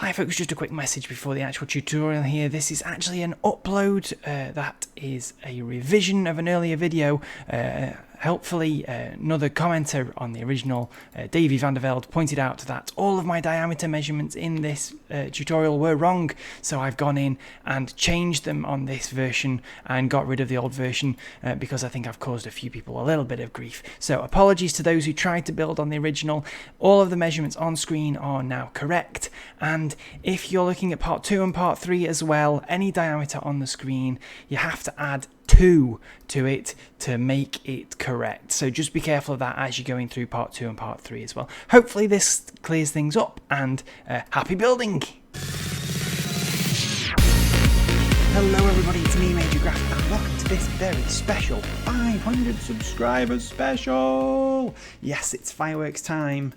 Hi folks, just a quick message before the actual tutorial here. This is actually an upload that is a revision of an earlier video. Helpfully, another commenter on the original, Davey van der Velde, pointed out that all of my diameter measurements in this tutorial were wrong, so I've gone in and changed them on this version and got rid of the old version because I think I've caused a few people a little bit of grief. So apologies to those who tried to build on the original. All of the measurements on screen are now correct, and if you're looking at part 2 and part 3 as well, any diameter on the screen, you have to add 2 to it to make it correct. So just be careful of that as you're going through part 2 and part 3 as well. Hopefully this clears things up, and happy building! Hello everybody, it's me, Major Graph, and welcome to this very special 500 subscribers special! Yes, it's fireworks time.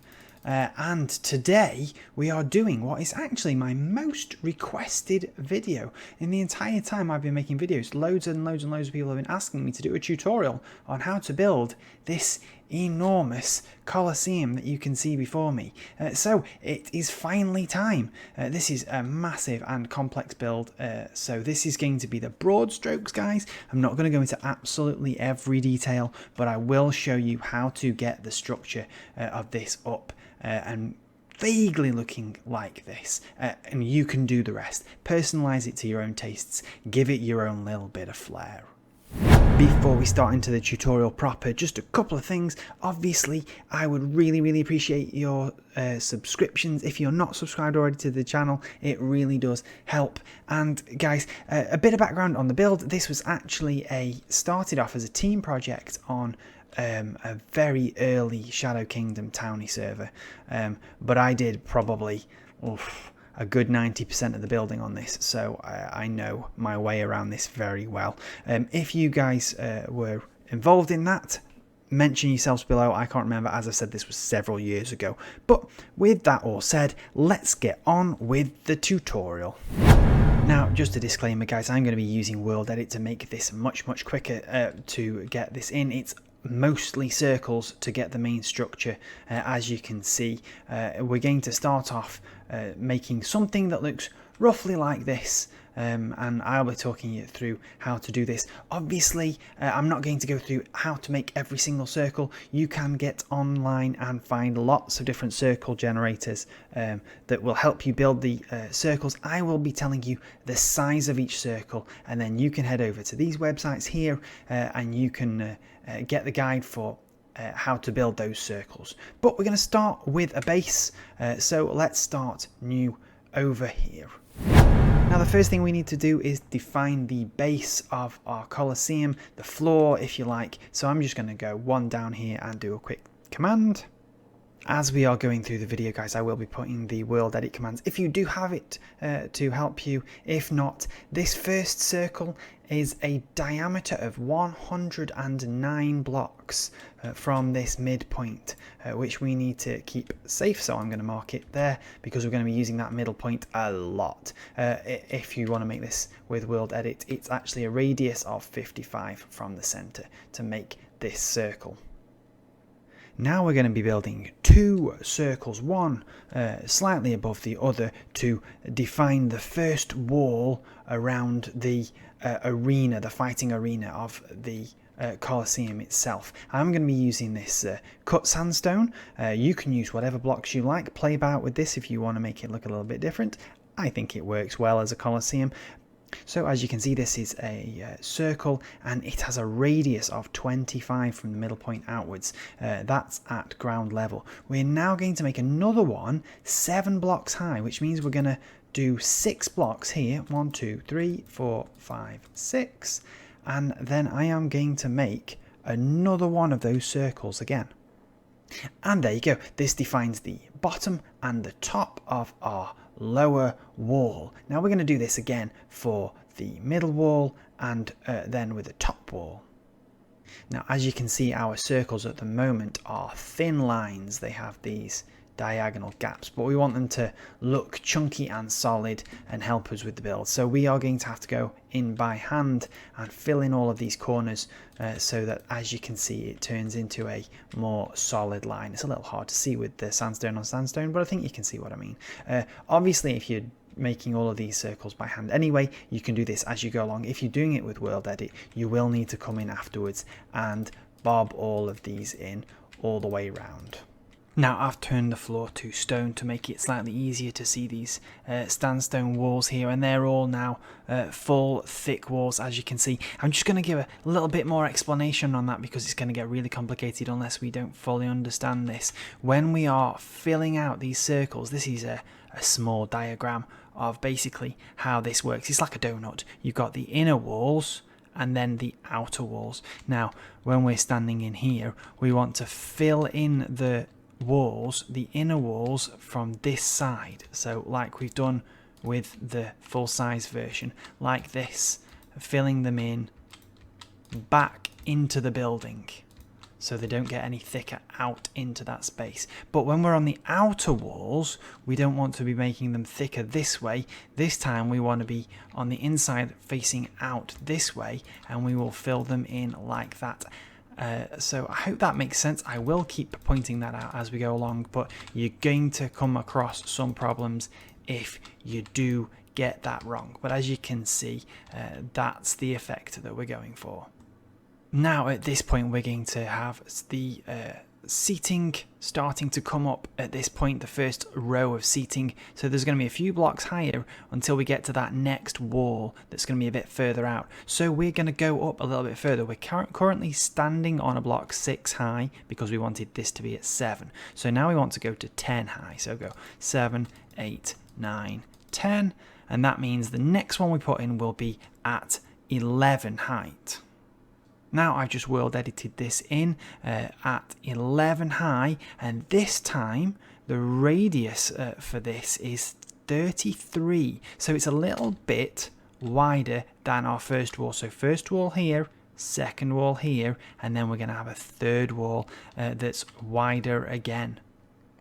And today we are doing what is actually my most requested video. In the entire time I've been making videos, loads and loads and loads of people have been asking me to do a tutorial on how to build this enormous Colosseum that you can see before me. So it is finally time. This is a massive and complex build, so this is going to be the broad strokes, guys. I'm not going to go into absolutely every detail, but I will show you how to get the structure of this up and vaguely looking like this, and you can do the rest. Personalize it to your own tastes, give it your own little bit of flair. Before we start into the tutorial proper, just a couple of things. Obviously, I would really appreciate your subscriptions. If you're not subscribed already to the channel, it really does help. And guys, a bit of background on the build. This was actually started off as a team project on a very early Shadow Kingdom Towny server, but I did probably a good 90% of the building on this, so I know my way around this very well. If you guys were involved in that, mention yourselves below. I can't remember, as I said, this was several years ago. But with that all said, let's get on with the tutorial. Now, just a disclaimer, guys, I'm going to be using World Edit to make this much quicker to get this in. It's mostly circles to get the main structure. As you can see, we're going to start off making something that looks roughly like this, and I'll be talking you through how to do this. Obviously, I'm not going to go through how to make every single circle. You can get online and find lots of different circle generators that will help you build the circles. I will be telling you the size of each circle, and then you can head over to these websites here and you can get the guide for how to build those circles. But we're going to start with a base, so let's start new over here. Now, the first thing we need to do is define the base of our Colosseum, the floor if you like. So I'm just going to go one down here and do a quick command. As we are going through the video, guys, I will be putting the World Edit commands if you do have it to help you. If not, this first circle is a diameter of 109 blocks from this midpoint, which we need to keep safe. So I'm going to mark it there because we're going to be using that middle point a lot. If you want to make this with World Edit, it's actually a radius of 55 from the center to make this circle. Now we're going to be building 2 circles, one slightly above the other, to define the first wall around the arena, the fighting arena of the Colosseum itself. I'm going to be using this cut sandstone. You can use whatever blocks you like. Play about with this if you want to make it look a little bit different. I think it works well as a Colosseum. So as you can see, this is a circle, and it has a radius of 25 from the middle point outwards. That's at ground level. We're now going to make another one 7 blocks high, which means we're going to do 6 blocks here. 1, 2, 3, 4, 5, 6. And then I am going to make another one of those circles again. And there you go. This defines the bottom and the top of our lower wall. Now we're going to do this again for the middle wall and then with the top wall. Now, as you can see, our circles at the moment are thin lines. They have these diagonal gaps, but we want them to look chunky and solid and help us with the build. So we are going to have to go in by hand and fill in all of these corners so that, as you can see, it turns into a more solid line. It's a little hard to see with the sandstone on sandstone, but I think you can see what I mean. Obviously, if you're making all of these circles by hand anyway, you can do this as you go along. If you're doing it with World Edit, you will need to come in afterwards and bob all of these in all the way around. Now I've turned the floor to stone to make it slightly easier to see these sandstone walls here, and they're all now full thick walls, as you can see. I'm just going to give a little bit more explanation on that because it's going to get really complicated unless we don't fully understand this. When we are filling out these circles, this is a small diagram of basically how this works. It's like a donut. You've got the inner walls and then the outer walls. Now when we're standing in here, we want to fill in the walls, the inner walls, from this side, so like we've done with the full size version, like this, filling them in back into the building so they don't get any thicker out into that space. But when we're on the outer walls, we don't want to be making them thicker this way. This time we want to be on the inside facing out this way, and we will fill them in like that. So I hope that makes sense. I will keep pointing that out as we go along, but you're going to come across some problems if you do get that wrong. But as you can see, that's the effect that we're going for. Now at this point we're going to have the seating starting to come up at this point, the first row of seating. So there's going to be a few blocks higher until we get to that next wall that's going to be a bit further out. So we're going to go up a little bit further. We're currently standing on a block 6 high because we wanted this to be at 7. So now we want to go to 10 high. So go 7, 8, 9, 10. And that means the next one we put in will be at 11 height. Now I've just world edited this in at 11 high, and this time the radius for this is 33, so it's a little bit wider than our first wall. So first wall here, second wall here, and then we're going to have a third wall that's wider again.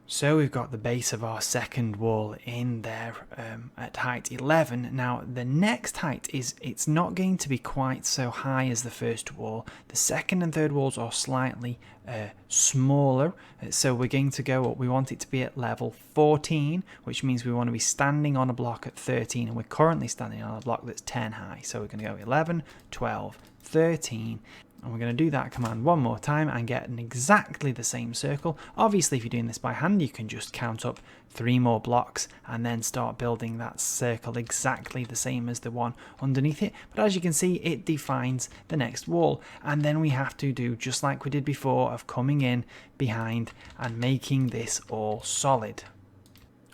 So we've got the base of our second wall in there at height 11. Now the next height it's not going to be quite so high as the first wall. The second and third walls are slightly smaller, so we're going to go up. We want it to be at level 14, which means we want to be standing on a block at 13, and we're currently standing on a block that's 10 high. So we're going to go 11, 12, 13. And we're going to do that command one more time and get exactly the same circle. Obviously, if you're doing this by hand, you can just count up 3 more blocks and then start building that circle exactly the same as the one underneath it. But as you can see, it defines the next wall. And then we have to do just like we did before of coming in behind and making this all solid.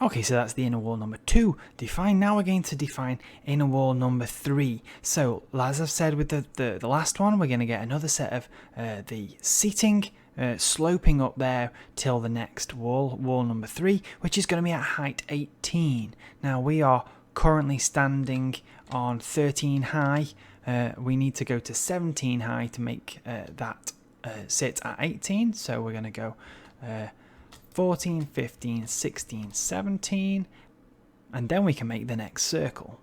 Okay, so that's the inner wall number 2 defined. Now we're going to define inner wall number 3. So as I've said with the last one, we're going to get another set of the seating sloping up there till the next wall number 3, which is going to be at height 18. Now we are currently standing on 13 high. We need to go to 17 high to make that sit at 18. So we're going to go 14, 15, 16, 17, and then we can make the next circle.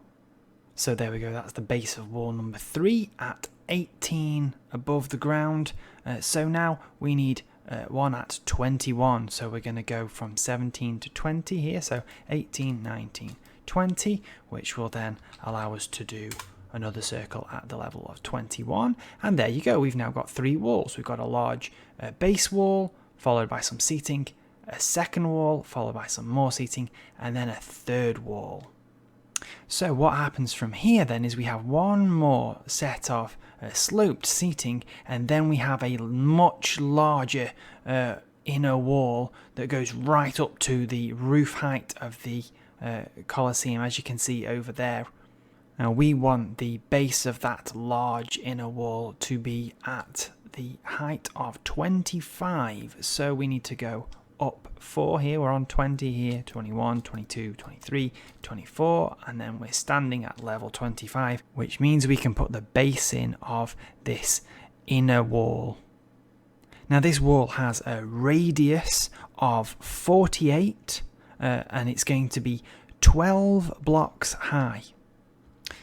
So there we go, that's the base of wall number 3 at 18 above the ground. So now we need one at 21, so we're going to go from 17 to 20 here, so 18, 19, 20, which will then allow us to do another circle at the level of 21. And there you go, we've now got 3 walls. We've got a large base wall, followed by some seating, a second wall, followed by some more seating, and then a third wall. So what happens from here then is we have one more set of sloped seating, and then we have a much larger inner wall that goes right up to the roof height of the Colosseum, as you can see over there. Now we want the base of that large inner wall to be at the height of 25, so we need to go up 4 here. We're on 20 here, 21, 22, 23, 24, and then we're standing at level 25, which means we can put the base in of this inner wall. Now this wall has a radius of 48 and it's going to be 12 blocks high.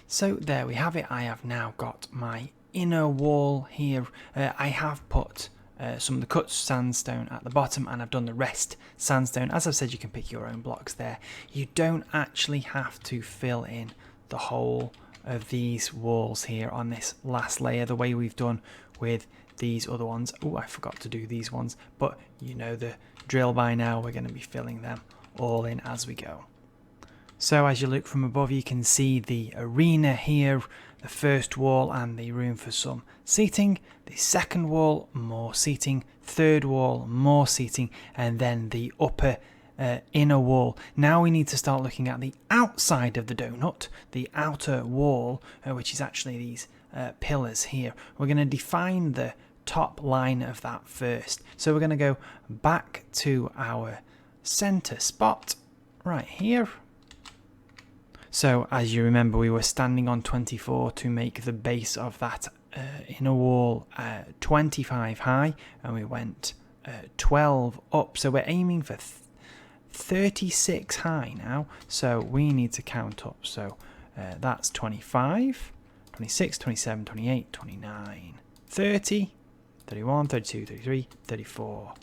So there we have it. I have now got my inner wall here. I have put some of the cut sandstone at the bottom and I've done the rest sandstone. As I've said, you can pick your own blocks there. You don't actually have to fill in the whole of these walls here on this last layer the way we've done with these other ones. Oh, I forgot to do these ones, but you know the drill by now. We're going to be filling them all in as we go. So as you look from above, you can see the arena here, the first wall and the room for some seating, the second wall, more seating, third wall, more seating, and then the upper inner wall. Now we need to start looking at the outside of the donut, the outer wall, which is actually these pillars here. We're going to define the top line of that first. So we're going to go back to our center spot right here. So as you remember, we were standing on 24 to make the base of that inner wall 25 high, and we went 12 up. So we're aiming for 36 high now. So we need to count up. So that's 25, 26, 27, 28, 29, 30, 31, 32, 33, 34,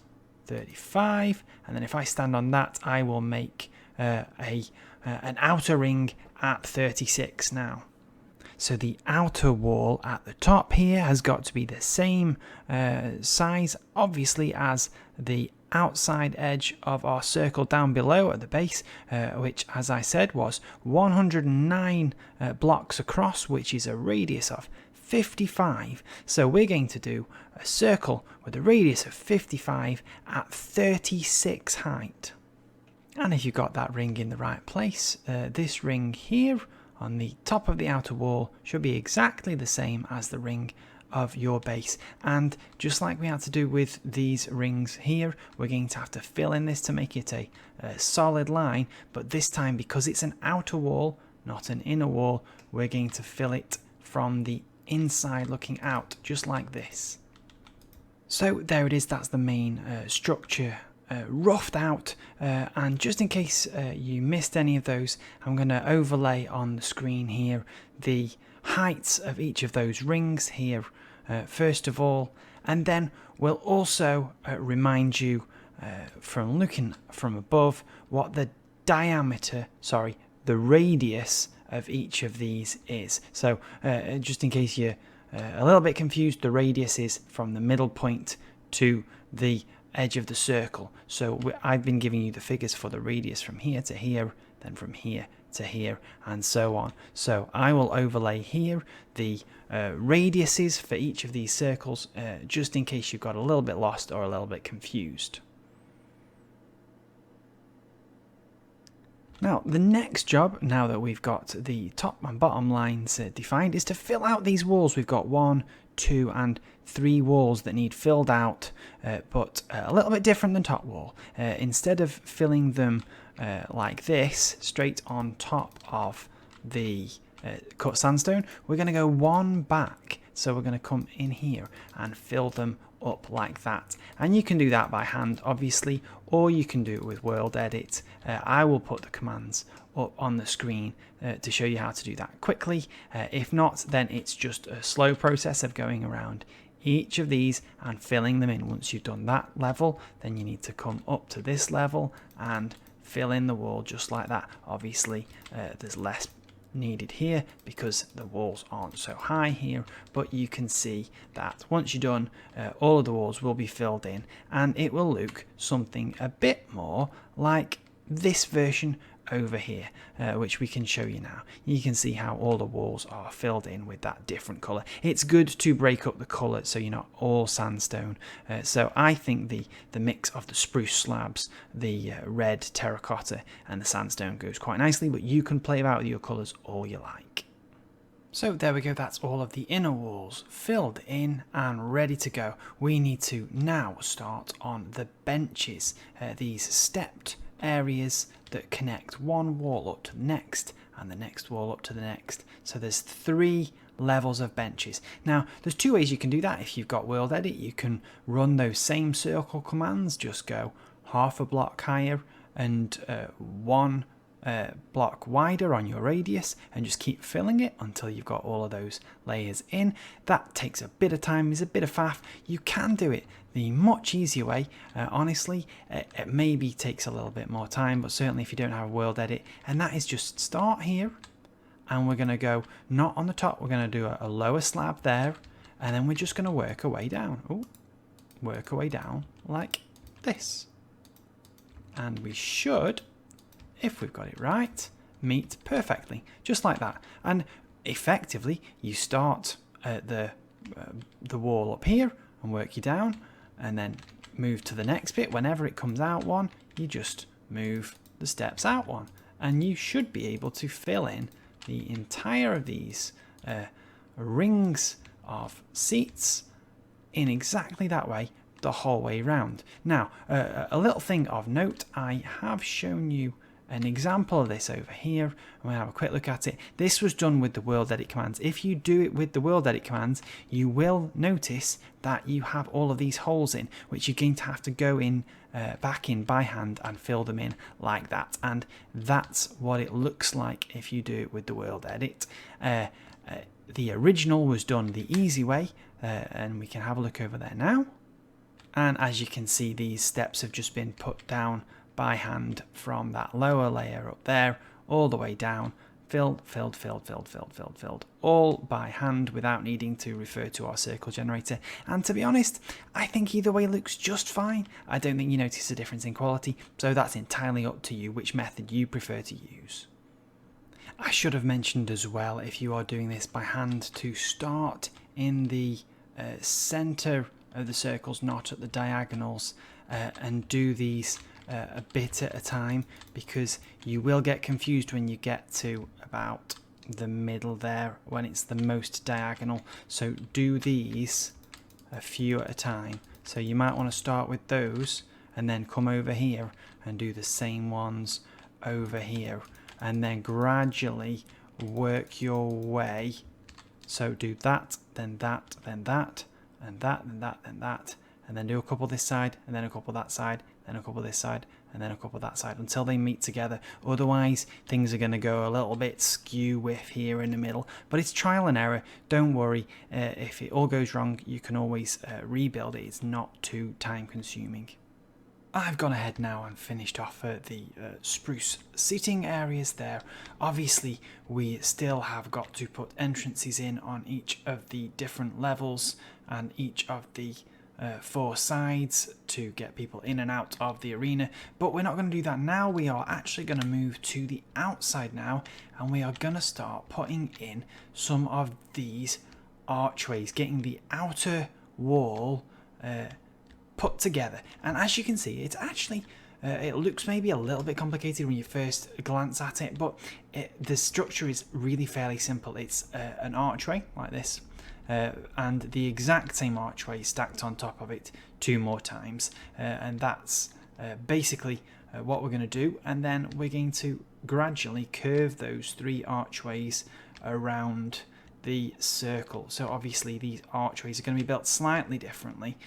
35. And then if I stand on that, I will make an outer ring at 36 now. So the outer wall at the top here has got to be the same size, obviously, as the outside edge of our circle down below at the base, which, as I said, was 109 blocks across, which is a radius of 55. So we're going to do a circle with a radius of 55 at 36 height. And if you've got that ring in the right place, this ring here on the top of the outer wall should be exactly the same as the ring of your base. And just like we had to do with these rings here, we're going to have to fill in this to make it a solid line. But this time, because it's an outer wall, not an inner wall, we're going to fill it from the inside looking out, just like this. So there it is. That's the main structure roughed out, and just in case you missed any of those, I'm going to overlay on the screen here the heights of each of those rings here first of all, and then we'll also remind you from looking from above what the radius of each of these is. So just in case you're a little bit confused, the radius is from the middle point to the edge of the circle. So I've been giving you the figures for the radius from here to here, then from here to here, and so on. So I will overlay here the radiuses for each of these circles, just in case you've got a little bit lost or a little bit confused. Now, the next job, now that we've got the top and bottom lines defined, is to fill out these walls. We've got 1, 2 and 3 walls that need filled out, but a little bit different than top wall. Instead of filling them like this, straight on top of the cut sandstone, we're going to go one back. So we're going to come in here and fill them up like that. And you can do that by hand, obviously, or you can do it with World Edit. I will put the commands up on the screen to show you how to do that quickly. If not, then it's just a slow process of going around each of these and filling them in. Once you've done that level, then you need to come up to this level and fill in the wall just like that. Obviously, there's less needed here because the walls aren't so high here, but you can see that once you're done, all of the walls will be filled in, and it will look something a bit more like this version over here, which we can show you now. You can see how all the walls are filled in with that different colour. It's good to break up the colour so you're not all sandstone. So I think the mix of the spruce slabs, the red terracotta and the sandstone goes quite nicely, but you can play about with your colours all you like. So there we go, that's all of the inner walls filled in and ready to go. We need to now start on the benches, these stepped areas that connect one wall up to the next and the next wall up to the next. So there's 3 levels of benches. Now there's 2 ways you can do that. If you've got world edit, you can run those same circle commands, just go half a block higher and 1 block wider on your radius, and just keep filling it until you've got all of those layers in. That takes a bit of time, is a bit of faff. You can do it the much easier way. Honestly, it maybe takes a little bit more time, but certainly if you don't have a world edit, and that is just start here, and we're going to go not on the top, we're going to do a lower slab there, and then we're just going to work our way down. Ooh, work our way down like this, and we should, if we've got it right, meet perfectly, just like that. And effectively, you start at the wall up here and work you down, and then move to the next bit. Whenever it comes out one, you just move the steps out one, and you should be able to fill in the entire of these rings of seats in exactly that way the whole way round. Now, a little thing of note, I have shown you an example of this over here, and we'll have a quick look at it. This was done with the world edit commands. If you do it with the world edit commands, you will notice that you have all of these holes in, which you're going to have to go in back in by hand and fill them in like that. And that's what it looks like if you do it with the world edit. The original was done the easy way, and we can have a look over there now. And as you can see, these steps have just been put down by hand from that lower layer up there all the way down, filled, all by hand without needing to refer to our circle generator. And to be honest, I think either way looks just fine. I don't think you notice a difference in quality, so that's entirely up to you which method you prefer to use. I should have mentioned as well, if you are doing this by hand, to start in the center of the circles, not at the diagonals, and do these a bit at a time, because you will get confused when you get to about the middle there when it's the most diagonal. So do these a few at a time. So you might want to start with those and then come over here and do the same ones over here, and then gradually work your way. So do that, then that, then that, and that, then that, then that, and then do a couple this side, and then a couple that side, then a couple this side, and then a couple that side, until they meet together. Otherwise, things are going to go a little bit skew with here in the middle. But it's trial and error. Don't worry. If it all goes wrong, you can always rebuild it. It's not too time consuming. I've gone ahead now and finished off the spruce seating areas there. Obviously, we still have got to put entrances in on each of the different levels and each of the 4 sides to get people in and out of the arena, but we're not going to do that now. We are actually going to move to the outside now, and we are going to start putting in some of these archways, getting the outer wall put together. And as you can see, it's actually it looks maybe a little bit complicated when you first glance at it, but the structure is really fairly simple. It's an archway like this, and the exact same archway stacked on top of it 2 more times, and that's basically what we're going to do. And then we're going to gradually curve those 3 archways around the circle. So obviously these archways are going to be built slightly differently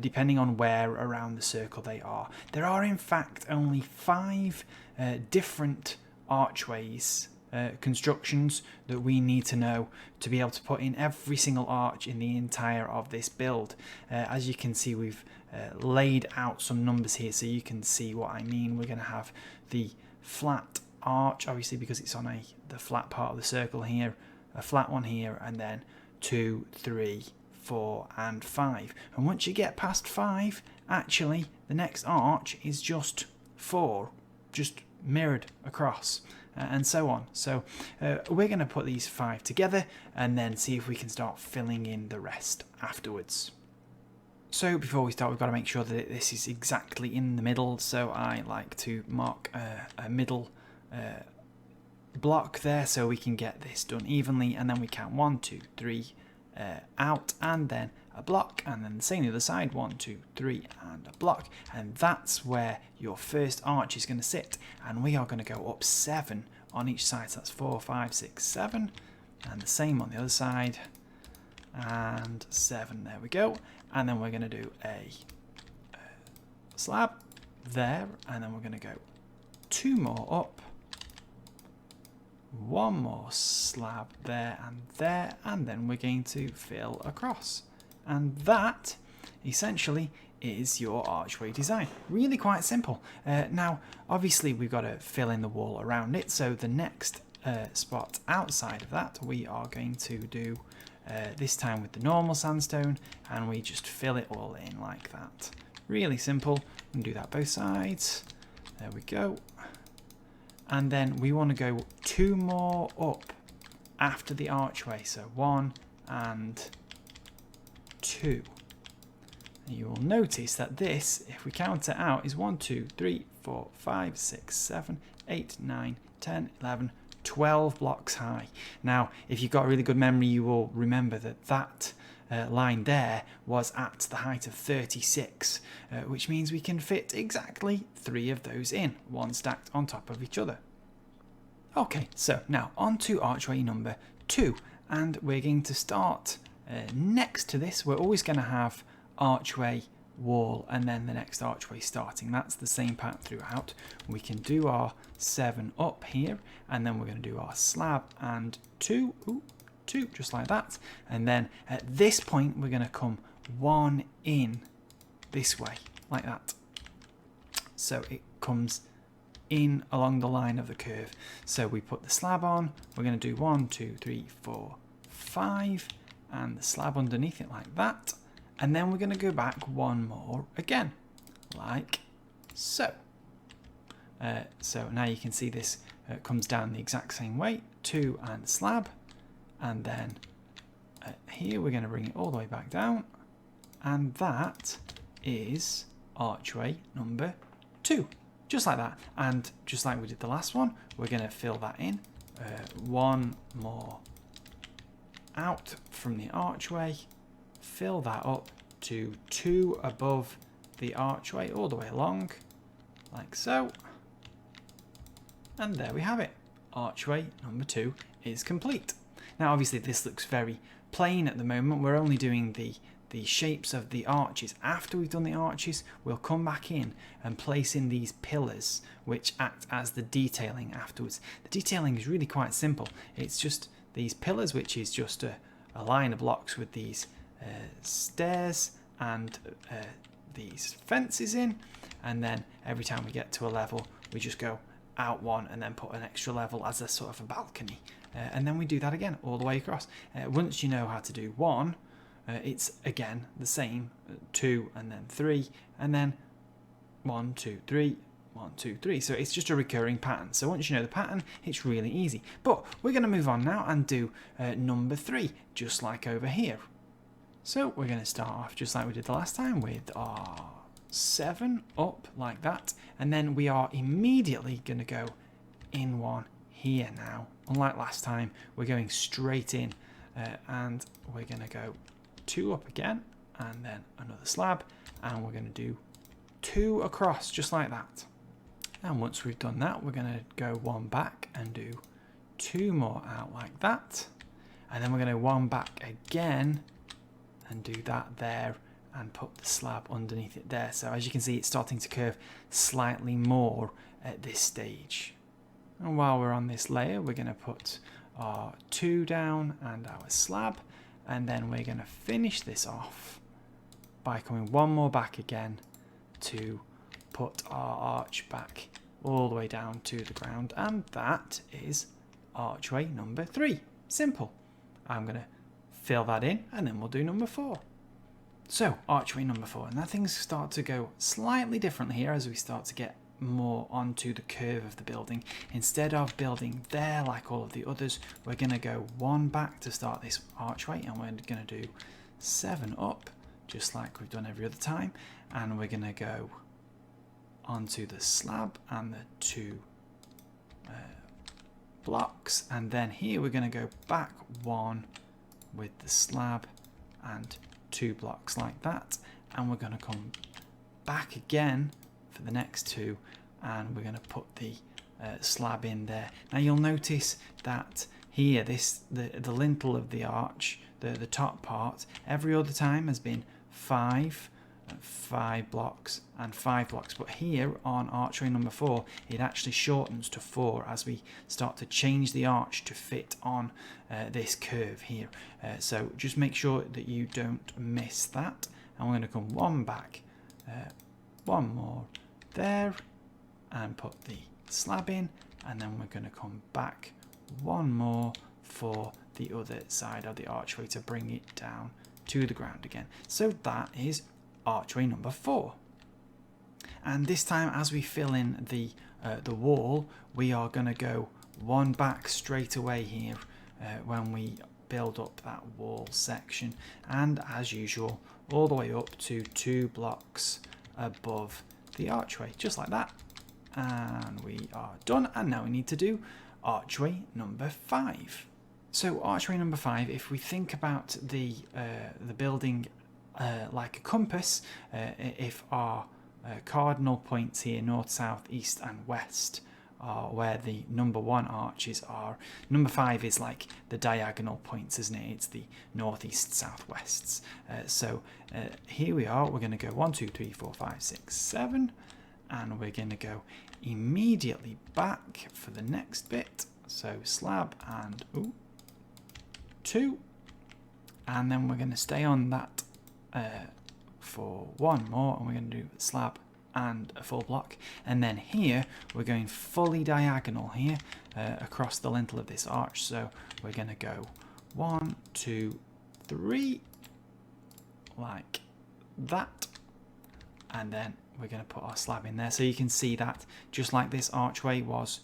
depending on where around the circle they are. There are in fact only 5 different archways constructions that we need to know to be able to put in every single arch in the entire of this build. As you can see, we've laid out some numbers here so you can see what I mean. We're going to have the flat arch, obviously because it's on the flat part of the circle here, a flat one here, and then 2, 3, 4 and 5. And once you get past 5, actually the next arch is just 4, just mirrored across, and so on. So we're going to put these 5 together and then see if we can start filling in the rest afterwards. So before we start, we've got to make sure that this is exactly in the middle, so I like to mark a middle block there so we can get this done evenly, and then we count 1, 2, 3 out, and then a block, and then the same the other side, 1, 2, 3, and a block, and that's where your first arch is going to sit. And we are going to go up 7 on each side, so that's 4, 5, 6, 7, and the same on the other side, and 7, there we go. And then we're going to do a slab there, and then we're going to go 2 more up, 1 more slab there, and then we're going to fill across. And that essentially is your archway design. Really quite simple. Now obviously we've got to fill in the wall around it, so the next spot outside of that we are going to do this time with the normal sandstone, and we just fill it all in like that. Really simple. We can do that both sides. There we go. And then we want to go 2 more up after the archway, so 1 and 2. And you will notice that this, if we count it out, is 1, 2, 3, 4, 5, 6, 7, 8, 9, 10, 11, 12 blocks high. Now, if you've got a really good memory, you will remember that line there was at the height of 36, which means we can fit exactly 3 of those in, one stacked on top of each other. Okay, so now on to archway number 2, and we're going to start next to this. We're always going to have archway, wall, and then the next archway starting. That's the same pattern throughout. We can do our 7 up here, and then we're going to do our slab and 2, 2, just like that. And then at this point we're going to come 1 in this way, like that. So it comes in along the line of the curve. So we put the slab on, we're going to do 1, 2, 3, 4, 5, and the slab underneath it like that. And then we're going to go back 1 more again, like so. So now you can see this comes down the exact same way, 2 and slab, and then here we're going to bring it all the way back down, and that is archway number 2, just like that. And just like we did the last one, we're going to fill that in, 1 more out from the archway, fill that up to 2 above the archway all the way along, like so. And there we have it. Archway number 2 is complete. Now obviously this looks very plain at the moment. We're only doing the shapes of the arches. After we've done the arches, we'll come back in and place in these pillars which act as the detailing afterwards. The detailing is really quite simple. It's just these pillars, which is just a line of blocks with these stairs and these fences in, and then every time we get to a level we just go out 1 and then put an extra level as a sort of a balcony, and then we do that again all the way across. Once you know how to do 1, it's again the same, 2 and then 3, and then 1, 2, 3, 1, 2, 3. So it's just a recurring pattern. So once you know the pattern, it's really easy. But we're going to move on now and do number 3, just like over here. So we're going to start off just like we did the last time with our 7 up like that, and then we are immediately going to go in 1 here now. Unlike last time, we're going straight in, and we're going to go 2 up again, and then another slab, and we're going to do 2 across just like that. And once we've done that, we're going to go 1 back and do 2 more out like that, and then we're going to 1 back again and do that there and put the slab underneath it there. So as you can see, it's starting to curve slightly more at this stage. And while we're on this layer, we're going to put our 2 down and our slab, and then we're going to finish this off by coming 1 more back again to put our arch back all the way down to the ground, and that is archway number 3. Simple. I'm going to fill that in, and then we'll do number 4. So archway number 4, and now things start to go slightly differently here as we start to get more onto the curve of the building. Instead of building there like all of the others, we're going to go 1 back to start this archway, and we're going to do 7 up just like we've done every other time, and we're going to go onto the slab and the 2 blocks, and then here we're going to go back 1 with the slab and 2 blocks like that, and we're going to come back again for the next 2, and we're going to put the slab in there. Now you'll notice that here the lintel of the arch, the top part, every other time has been 5 blocks and 5 blocks, but here on archway number 4 it actually shortens to 4 as we start to change the arch to fit on this curve here. So just make sure that you don't miss that, and we're going to come one back, one more there, and put the slab in, and then we're going to come back one more for the other side of the archway to bring it down to the ground again. So that is archway number 4. And this time, as we fill in the wall, we are going to go one back straight away here when we build up that wall section, and as usual all the way up to 2 blocks above the archway, just like that. And we are done, and now we need to do archway number 5. So archway number 5, if we think about the building like a compass, if our cardinal points here, north, south, east and west, are where the number 1 arches are, number 5 is like the diagonal points, isn't it? It's the north, east, south, wests. So here we are, we're going to go 1, 2, 3, 4, 5, 6, 7, and we're going to go immediately back for the next bit. So slab and 2, and then we're going to stay on that for one more, and we're going to do slab and a full block, and then here we're going fully diagonal here across the lintel of this arch. So we're going to go 1, 2, 3 like that, and then we're going to put our slab in there. So you can see that just like this archway was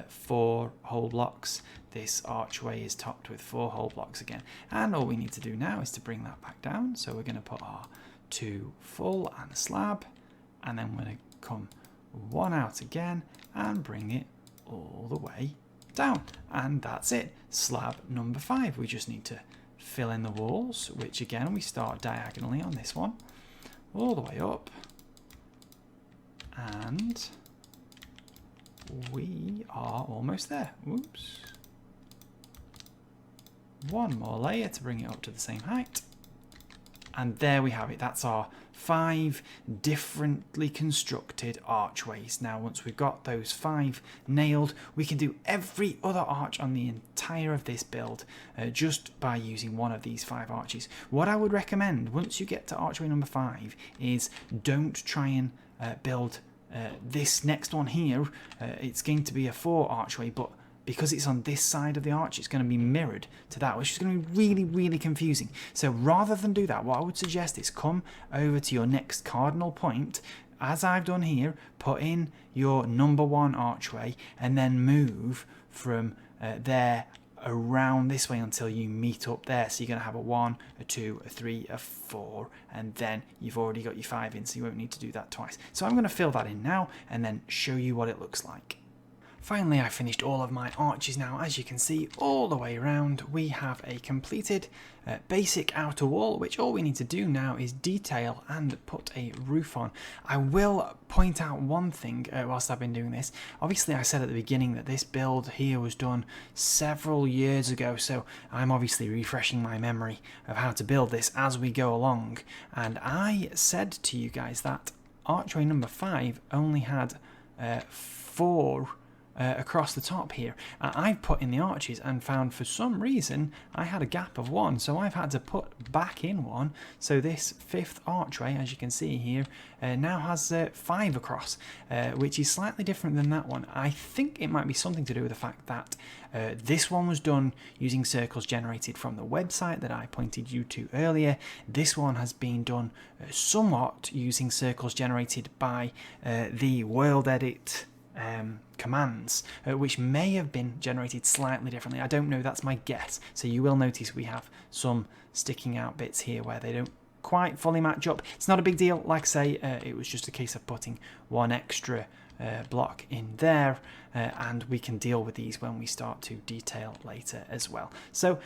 4 whole blocks, this archway is topped with 4 whole blocks again, and all we need to do now is to bring that back down. So we're going to put our 2 full and a slab, and then we're going to come 1 out again and bring it all the way down, and that's it. Slab number 5. We just need to fill in the walls, which again we start diagonally on this one all the way up, and we are almost there. Oops. One more layer to bring it up to the same height, and there we have it. That's our 5 differently constructed archways. Now once we've got those 5 nailed, we can do every other arch on the entire of this build just by using one of these 5 arches. What I would recommend once you get to archway number 5 is don't try and build this next one here. It's going to be a 4 archway, but because it's on this side of the arch, it's going to be mirrored to that, which is going to be really, really confusing. So rather than do that, what I would suggest is come over to your next cardinal point, as I've done here, put in your number 1 archway, and then move from there around this way until you meet up there. So you're going to have a 1, a 2, a 3, a 4, and then you've already got your 5 in, so you won't need to do that twice. So I'm going to fill that in now and then show you what it looks like. Finally, I finished all of my arches now. As you can see, all the way around we have a completed basic outer wall, which all we need to do now is detail and put a roof on. I will point out one thing whilst I've been doing this. Obviously I said at the beginning that this build here was done several years ago, so I'm obviously refreshing my memory of how to build this as we go along, and I said to you guys that archway number 5 only had 4 across the top here. I've put in the arches and found for some reason I had a gap of 1, so I've had to put back in 1. So this 5th archway, as you can see here, now has 5 across, which is slightly different than that one. I think it might be something to do with the fact that this one was done using circles generated from the website that I pointed you to earlier. This one has been done somewhat using circles generated by the world edit commands, which may have been generated slightly differently. I don't know, that's my guess. So you will notice we have some sticking out bits here where they don't quite fully match up. It's not a big deal, like I say, it was just a case of putting 1 extra block in there, and we can deal with these when we start to detail later as well. So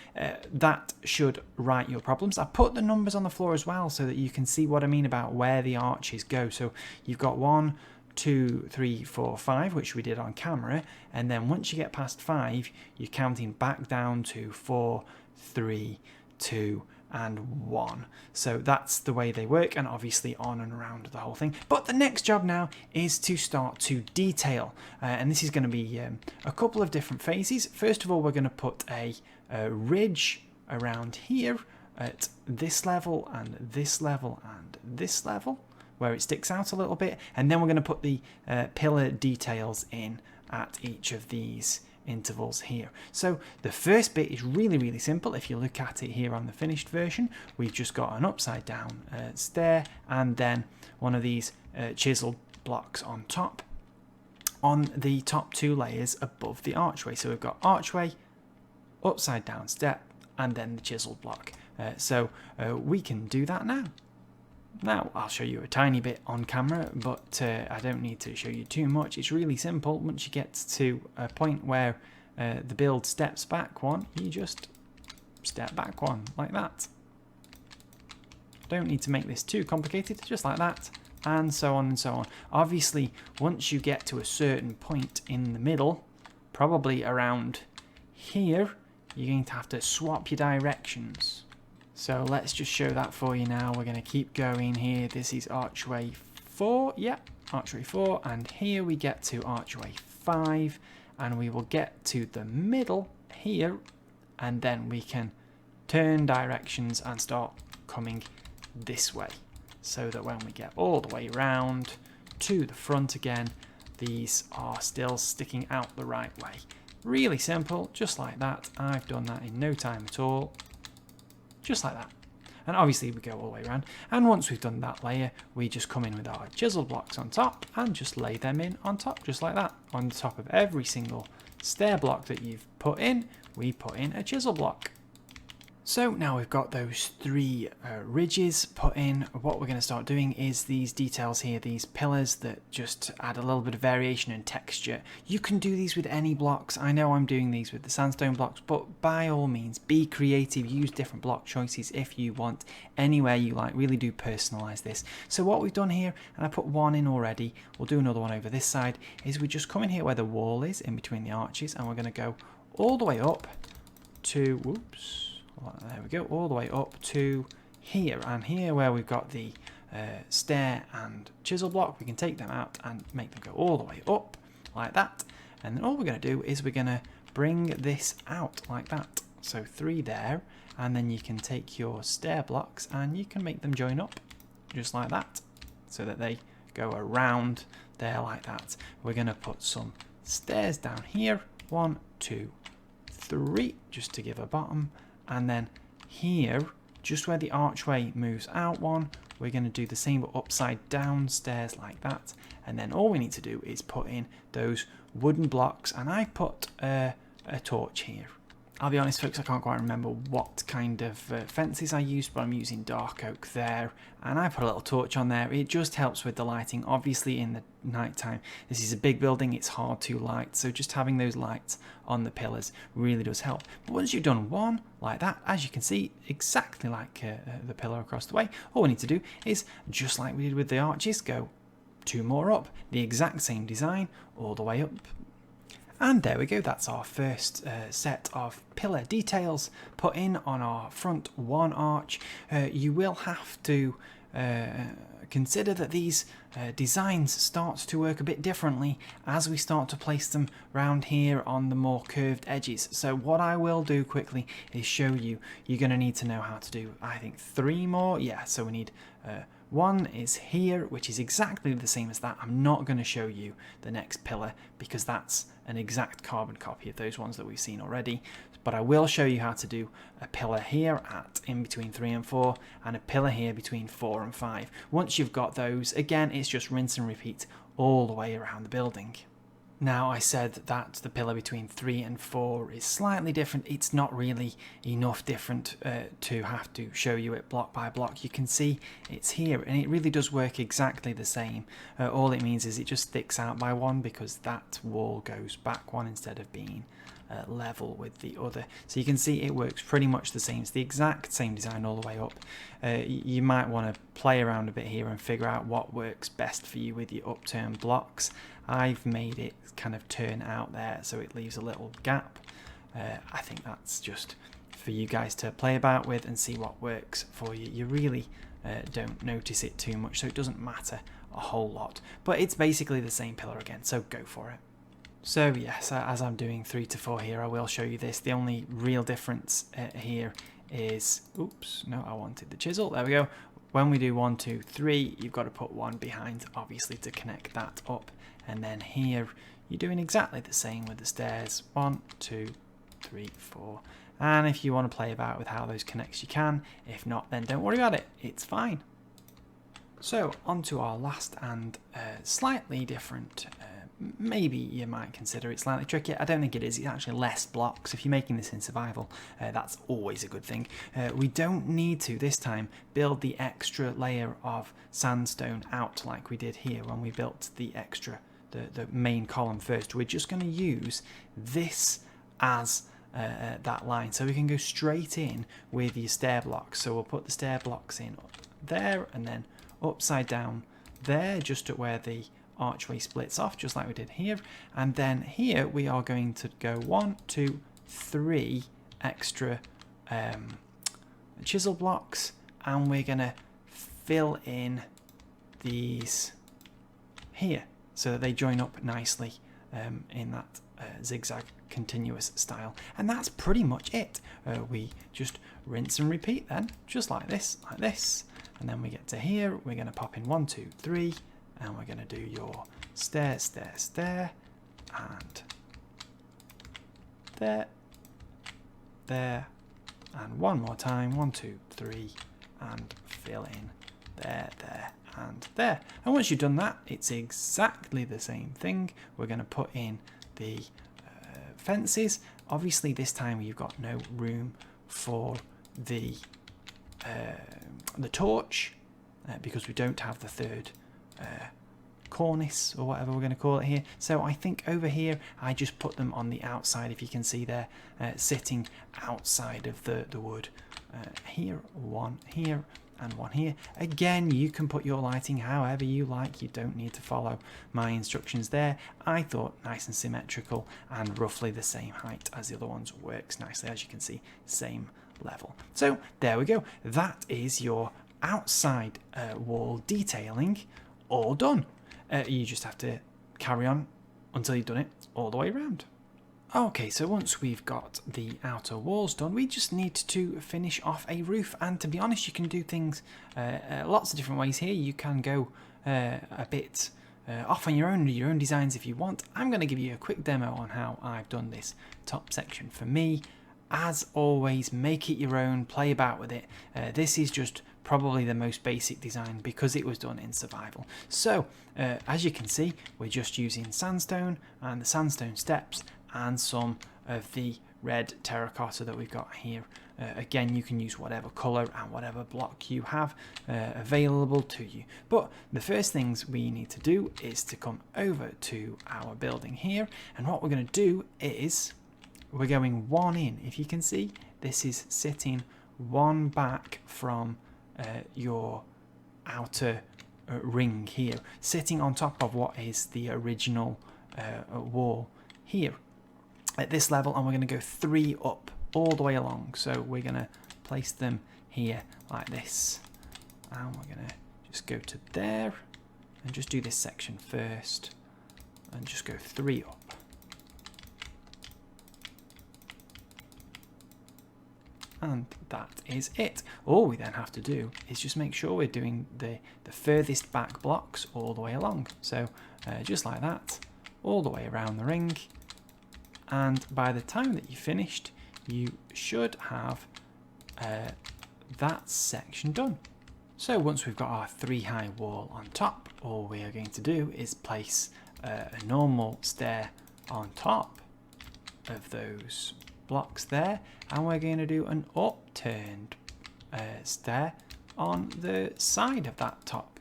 that should right your problems. I put the numbers on the floor as well so that you can see what I mean about where the arches go. So you've got 1, 2, 3, 4, 5, which we did on camera, and then once you get past 5, you're counting back down to 4, 3, 2, and 1. So that's the way they work, and obviously on and around the whole thing. But the next job now is to start to detail, and this is going to be a couple of different phases. First of all, we're going to put a ridge around here at this level and this level and this level, where it sticks out a little bit, and then we're going to put the pillar details in at each of these intervals here. So the first bit is really simple. If you look at it here on the finished version, we've just got an upside down stair and then one of these chisel blocks on top on the top 2 layers above the archway. So we've got archway, upside down step, and then the chisel block. So we can do that now. Now, I'll show you a tiny bit on camera, but I don't need to show you too much. It's really simple. Once you get to a point where the build steps back one, you just step back one, like that. Don't need to make this too complicated, just like that, and so on and so on. Obviously, once you get to a certain point in the middle, probably around here, you're going to have to swap your directions. So let's just show that for you now. We're going to keep going here. This is archway 4. Yeah, archway 4. And here we get to archway 5. And we will get to the middle here. And then we can turn directions and start coming this way. So that when we get all the way around to the front again, these are still sticking out the right way. Really simple, just like that. I've done that in no time at all. Just like that. And obviously we go all the way around. And once we've done that layer, we just come in with our chisel blocks on top and just lay them in on top, just like that. On top of every single stair block that you've put in, we put in a chisel block. So now we've got those 3 ridges put in. What we're going to start doing is these details here, these pillars that just add a little bit of variation and texture. You can do these with any blocks. I know I'm doing these with the sandstone blocks, but by all means, be creative. Use different block choices if you want, anywhere you like. Really do personalize this. So what we've done here, and I put 1 in already, we'll do another one over this side, is we just come in here where the wall is, in between the arches, and we're going to go all the way up to, whoops, there we go, all the way up to here. And here where we've got the stair and chisel block, we can take them out and make them go all the way up like that. And then all we're going to do is we're going to bring this out like that. So 3 there, and then you can take your stair blocks and you can make them join up just like that, so that they go around there like that. We're going to put some stairs down here, 1, 2, 3, just to give a bottom. And then here, just where the archway moves out 1, we're going to do the same but upside down stairs like that. And then all we need to do is put in those wooden blocks. And I put a torch here. I'll be honest, folks, I can't quite remember what kind of fences I used, but I'm using dark oak there. And I put a little torch on there. It just helps with the lighting. Obviously, in the night time, this is a big building. It's hard to light. So just having those lights on the pillars really does help. But once you've done 1 like that, as you can see, exactly like the pillar across the way, all we need to do is, just like we did with the arches, go 2 more up. The exact same design all the way up. And there we go, that's our first set of pillar details put in on our front 1 arch. You will have to consider that these designs start to work a bit differently as we start to place them round here on the more curved edges. So what I will do quickly is show you. You're going to need to know how to do, I think, 3 more. Yeah, so we need 1 is here, which is exactly the same as that. I'm not going to show you the next pillar because that's an exact carbon copy of those ones that we've seen already. But I will show you how to do a pillar here at in between 3 and 4 and a pillar here between 4 and 5. Once you've got those, again, it's just rinse and repeat all the way around the building. Now, I said that the pillar between 3 and 4 is slightly different. It's not really enough different to have to show you it block by block. You can see it's here, and it really does work exactly the same. All it means is it just sticks out by 1 because that wall goes back 1 instead of being level with the other. So you can see it works pretty much the same. It's the exact same design all the way up. You might want to play around a bit here and figure out what works best for you with your upturned blocks. I've made it kind of turn out there so it leaves a little gap. I think that's just for you guys to play about with and see what works for you. You really don't notice it too much, so it doesn't matter a whole lot. But it's basically the same pillar again, so go for it. So yes, as I'm doing 3 to 4 here, I will show you this. The only real difference here is, oops, no, I wanted the chisel. There we go. When we do 1, 2, 3, you've got to put 1 behind, obviously, to connect that up. And then here, you're doing exactly the same with the stairs. 1, 2, 3, 4. And if you want to play about with how those connects, you can. If not, then don't worry about it. It's fine. So, on to our last and slightly different, maybe you might consider it slightly trickier. I don't think it is. It's actually less blocks. If you're making this in survival, that's always a good thing. We don't need to, this time, build the extra layer of sandstone out like we did here when we built the extra, the main column first. We're just going to use this as that line. So we can go straight in with your stair blocks. So we'll put the stair blocks in there and then upside down there, just at where the archway splits off, just like we did here. And then here we are going to go 1, 2, 3 extra chisel blocks, and we're going to fill in these here so that they join up nicely in that zigzag continuous style. And that's pretty much it. We just rinse and repeat then, just like this, and then we get to here, we're going to pop in 1, 2, 3, and we're going to do your stair, stair, stair, and there, and one more time, 1, 2, 3, and fill in there, and there. And once you've done that, it's exactly the same thing. We're going to put in the fences. Obviously, this time you've got no room for the torch because we don't have the third cornice or whatever we're going to call it here. So I think over here I just put them on the outside, if you can see there, sitting outside of the wood. Here, 1 here, and 1 here. Again, you can put your lighting however you like. You don't need to follow my instructions there. I thought nice and symmetrical and roughly the same height as the other ones works nicely. As you can see, same level. So there we go. That is your outside wall detailing all done. You just have to carry on until you've done it all the way around. Okay, so once we've got the outer walls done, we just need to finish off a roof. And to be honest, you can do things lots of different ways here. You can go a bit off on your own designs if you want. I'm going to give you a quick demo on how I've done this top section for me. As always, make it your own, play about with it. This is just probably the most basic design because it was done in survival. So, as you can see, we're just using sandstone and the sandstone steps and some of the red terracotta that we've got here. Again, you can use whatever colour and whatever block you have available to you. But the first things we need to do is to come over to our building here, and what we're going to do is we're going 1 in. If you can see, this is sitting 1 back from your outer ring here, sitting on top of what is the original wall here at this level, and we're going to go 3 up all the way along. So we're going to place them here like this, and we're going to just go to there and just do this section first and just go 3 up. And that is it. All we then have to do is just make sure we're doing the furthest back blocks all the way along. So just like that, all the way around the ring. And by the time that you've finished, you should have that section done. So once we've got our 3 high wall on top, all we are going to do is place a normal stair on top of those blocks there, and we're going to do an upturned stair on the side of that top.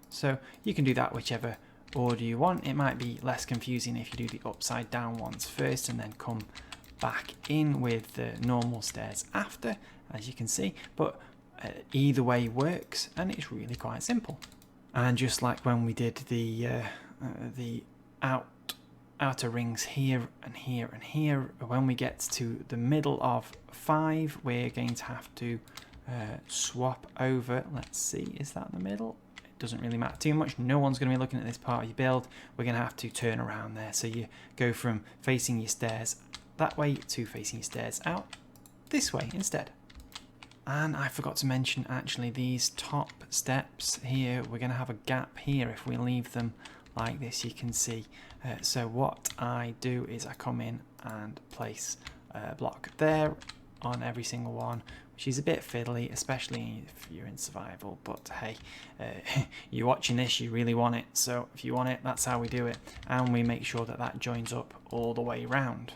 So you can do that whichever order you want. It might be less confusing if you do the upside down ones first and then come back in with the normal stairs after, as you can see, but either way works, and it's really quite simple. And just like when we did the outer rings here and here and here, when we get to the middle of 5, we're going to have to swap over. Let's see, is that the middle? It doesn't really matter too much. No one's going to be looking at this part of your build. We're going to have to turn around there. So you go from facing your stairs that way to facing your stairs out this way instead. And I forgot to mention, actually, these top steps here, we're going to have a gap here if we leave them like this, you can see. So what I do is I come in and place a block there on every single one, which is a bit fiddly, especially if you're in survival, but hey, you're watching this, you really want it, so if you want it, that's how we do it. And we make sure that that joins up all the way around.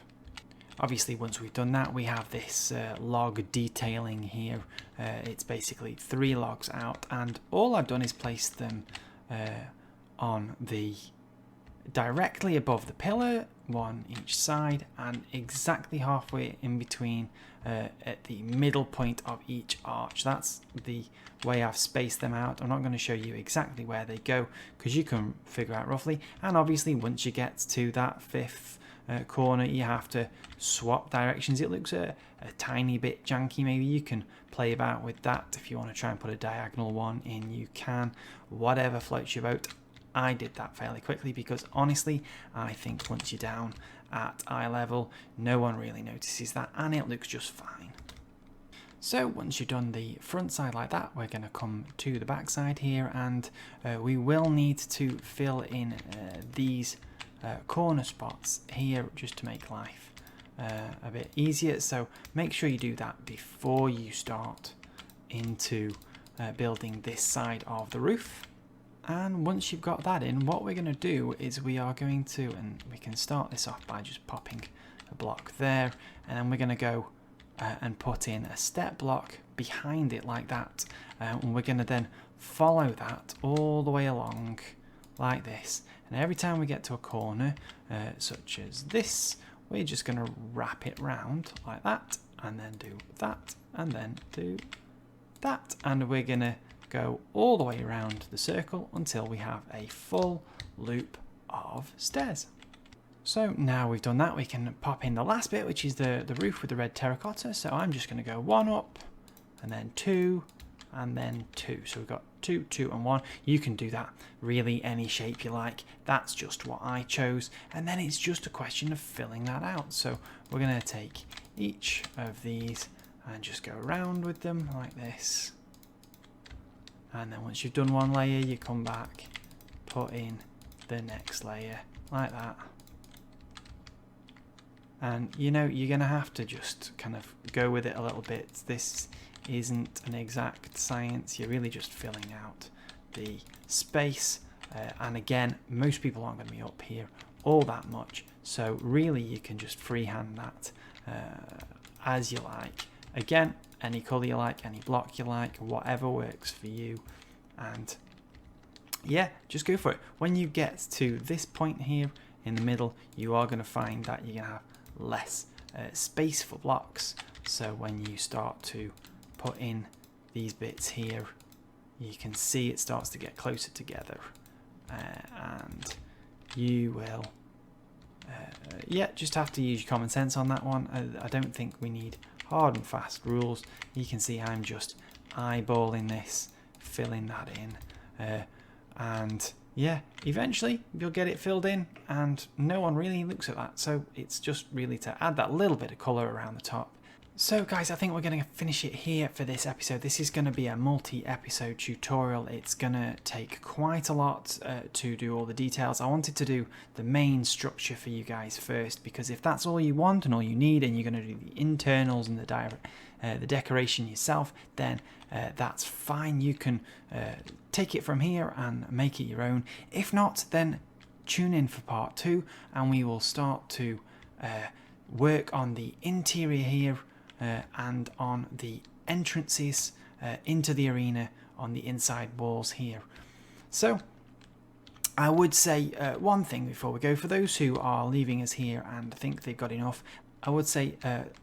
Obviously, once we've done that, we have this log detailing here. It's basically 3 logs out, and all I've done is place them on the directly above the pillar, one each side, and exactly halfway in between at the middle point of each arch. That's the way I've spaced them out. I'm not going to show you exactly where they go because you can figure out roughly. And obviously, once you get to that 5th corner, you have to swap directions. It looks a tiny bit janky. Maybe you can play about with that. If you want to try and put a diagonal one in, you can. Whatever floats your boat. I did that fairly quickly because honestly, I think once you're down at eye level, no one really notices that, and it looks just fine. So once you've done the front side like that, we're going to come to the back side here, and we will need to fill in these corner spots here just to make life a bit easier. So make sure you do that before you start into building this side of the roof. And once you've got that in, what we're going to do is we are going to, and we can start this off by just popping a block there, and then we're going to go and put in a step block behind it like that, and we're going to then follow that all the way along like this. And every time we get to a corner such as this, we're just going to wrap it round like that, and then do that, and then do that, and we're going to go all the way around the circle until we have a full loop of stairs. So now we've done that, we can pop in the last bit, which is the roof with the red terracotta. So I'm just going to go 1 up, and then 2, and then 2. So we've got 2, 2, and 1. You can do that really any shape you like. That's just what I chose. And then it's just a question of filling that out. So we're going to take each of these and just go around with them like this. And then once you've done one layer, you come back, put in the next layer like that. And you know, you're going to have to just kind of go with it a little bit. This isn't an exact science. You're really just filling out the space. And again, most people aren't going to be up here all that much. So really, you can just freehand that as you like. Again, any colour you like, any block you like, whatever works for you. And yeah, just go for it. When you get to this point here in the middle, you are going to find that you're going to have less space for blocks. So when you start to put in these bits here, you can see it starts to get closer together. And you will yeah, just have to use your common sense on that one. I don't think we need hard and fast rules. You can see I'm just eyeballing this, filling that in, and yeah, eventually you'll get it filled in and no one really looks at that. So it's just really to add that little bit of colour around the top. So guys, I think we're going to finish it here for this episode. This is going to be a multi-episode tutorial. It's going to take quite a lot to do all the details. I wanted to do the main structure for you guys first, because if that's all you want and all you need, and you're going to do the internals and the decoration yourself, then that's fine. You can take it from here and make it your own. If not, then tune in for part 2, and we will start to work on the interior here and on the entrances into the arena on the inside walls here. So I would say one thing before we go, for those who are leaving us here and think they've got enough, I would say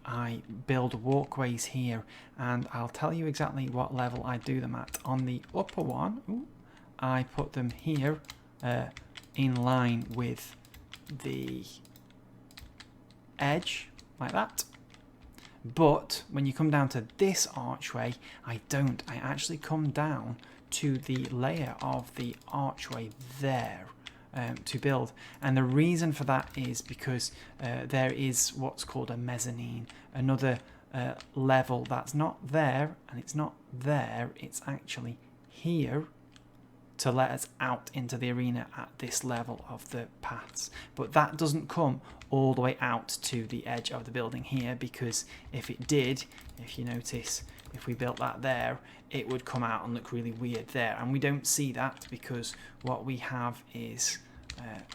I build walkways here, and I'll tell you exactly what level I do them at. On the upper one, I put them here in line with the edge, like that. But when you come down to this archway, I don't. I actually come down to the layer of the archway there to build, and the reason for that is because there is what's called a mezzanine, another level that's not there, and it's not there, it's actually here to let us out into the arena at this level of the paths. But that doesn't come all the way out to the edge of the building here, because if it did, if you notice, if we built that there, it would come out and look really weird there, and we don't see that because what we have is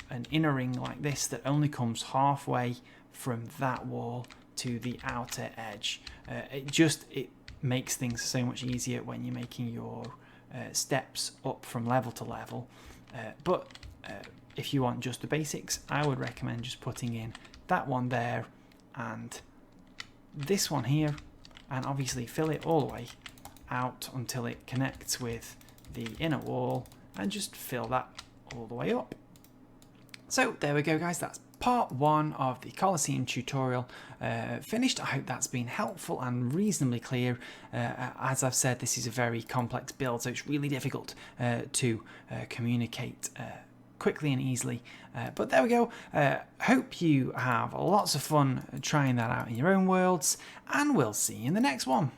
an inner ring like this that only comes halfway from that wall to the outer edge. It makes things so much easier when you're making your steps up from level to level, but if you want just the basics, I would recommend just putting in that one there and this one here, and obviously fill it all the way out until it connects with the inner wall, and just fill that all the way up. So there we go, guys, that's part 1 of the Colosseum tutorial finished. I hope that's been helpful and reasonably clear. As I've said, this is a very complex build, so it's really difficult to communicate quickly and easily, but there we go. Hope you have lots of fun trying that out in your own worlds, and we'll see you in the next one.